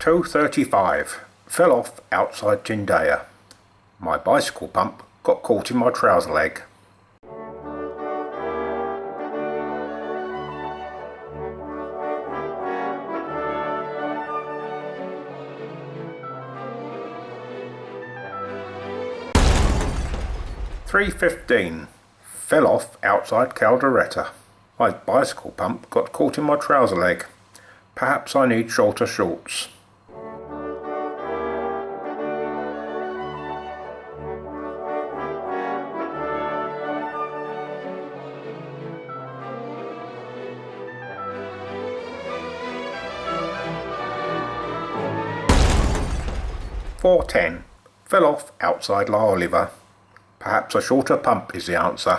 2:35. Fell off outside Tyndale. My bicycle pump got caught in my trouser leg. "3:15. Fell off outside Calderetta. My bicycle pump got caught in my trouser leg. Perhaps I need shorter shorts." "4:10. Fell off outside La Oliva. Perhaps a shorter pump is the answer.